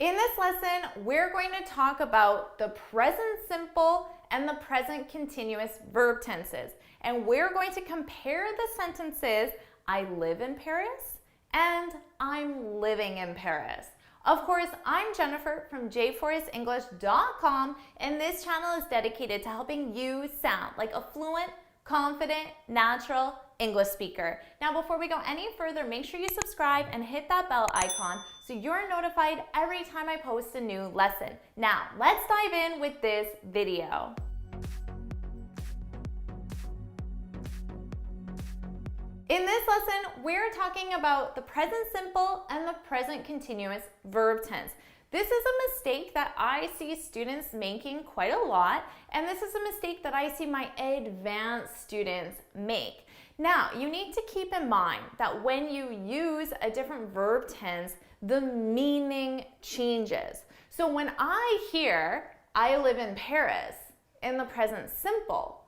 In this lesson, we're going to talk about the present simple and the present continuous verb tenses. And we're going to compare the sentences, I live in Paris and I'm living in Paris. Of course, I'm Jennifer from jforrestenglish.com, and this channel is dedicated to helping you sound like a fluent, confident, natural English speaker. Now, before we go any further, make sure you subscribe and hit that bell icon so you're notified every time I post a new lesson. Now, let's dive in with this video. In this lesson, we're talking about the present simple and the present continuous verb tense. This is a mistake that I see students making quite a lot, and this is a mistake that I see my advanced students make. Now, you need to keep in mind that when you use a different verb tense, the meaning changes. So when I hear, I live in Paris, in the present simple,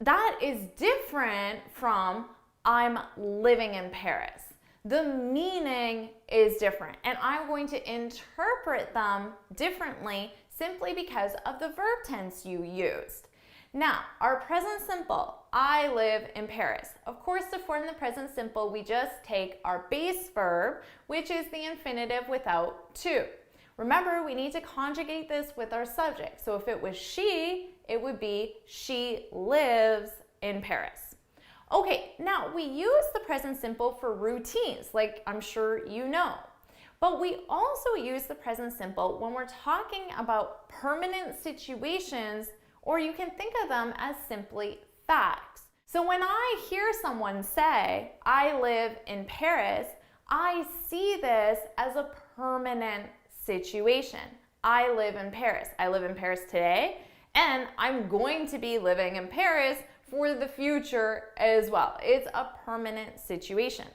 that is different from I'm living in Paris. The meaning is different, and I'm going to interpret them differently simply because of the verb tense you used. Now, our present simple, I live in Paris. Of course, to form the present simple, we just take our base verb, which is the infinitive without to. Remember, we need to conjugate this with our subject. So if it was she, it would be she lives in Paris. Okay, now we use the present simple for routines, like I'm sure you know. But we also use the present simple when we're talking about permanent situations, or you can think of them as simply facts. So when I hear someone say, I live in Paris, I see this as a permanent situation. I live in Paris. I live in Paris today, and I'm going to be living in Paris for the future as well. It's a permanent situation.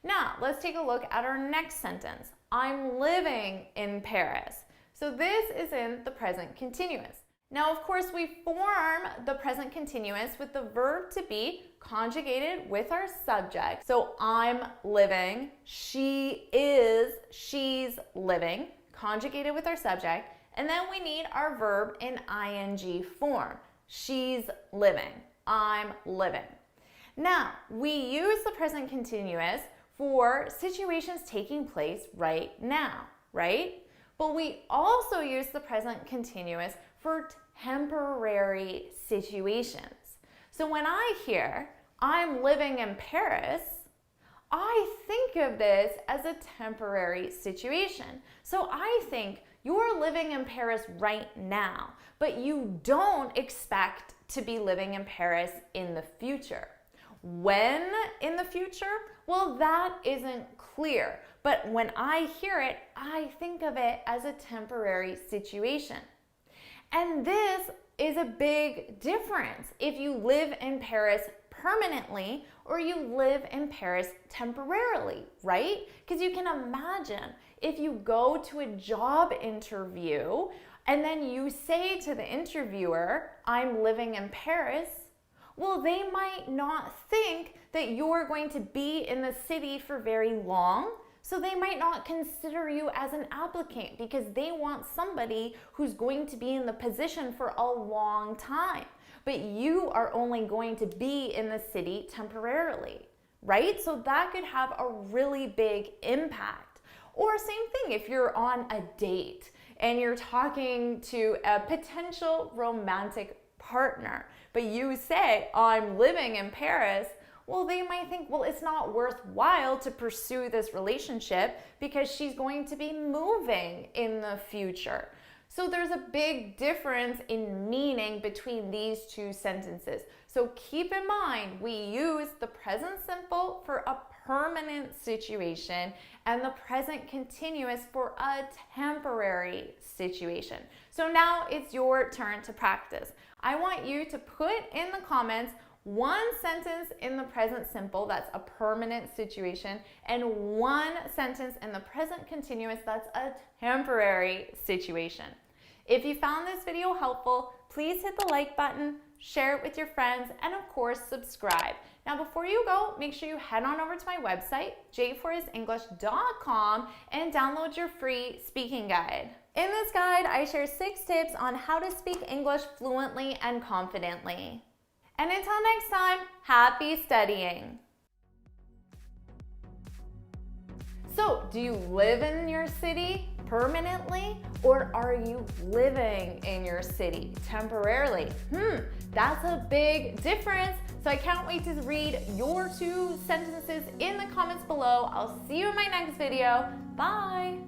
Now, let's take a look at our next sentence. I'm living in Paris. So this is in the present continuous. Now, of course, we form the present continuous with the verb to be conjugated with our subject. So I'm living, she is, she's living, conjugated with our subject. And then we need our verb in ing form. She's living. I'm living. Now, we use the present continuous for situations taking place right now, right? But we also use the present continuous for temporary situations. So when I hear, I'm living in Paris, I think of this as a temporary situation. So I think you're living in Paris right now, but you don't expect to be living in Paris in the future. When in the future? Well, that isn't clear. But when I hear it, I think of it as a temporary situation. And this is a big difference if you live in Paris permanently or you live in Paris temporarily, right? Because you can imagine if you go to a job interview and then you say to the interviewer, I'm living in Paris, well, they might not think that you're going to be in the city for very long. So they might not consider you as an applicant because they want somebody who's going to be in the position for a long time. But you are only going to be in the city temporarily, right? So that could have a really big impact. Or same thing if you're on a date and you're talking to a potential romantic partner, but you say, I'm living in Paris, well, they might think, well, it's not worthwhile to pursue this relationship because she's going to be moving in the future. So there's a big difference in meaning between these two sentences. So keep in mind, we use the present simple for a permanent situation and the present continuous for a temporary situation. So now it's your turn to practice. I want you to put in the comments one sentence in the present simple that's a permanent situation and one sentence in the present continuous that's a temporary situation. If you found this video helpful, please hit the like button, share it with your friends, and of course, subscribe. Now, before you go, make sure you head on over to my website, j4isenglish.com, and download your free speaking guide. In this guide, I share 6 tips on how to speak English fluently and confidently. And until next time, happy studying! So, do you live in your city permanently, or are you living in your city temporarily? That's a big difference. So I can't wait to read your 2 sentences in the comments below. I'll see you in my next video. Bye!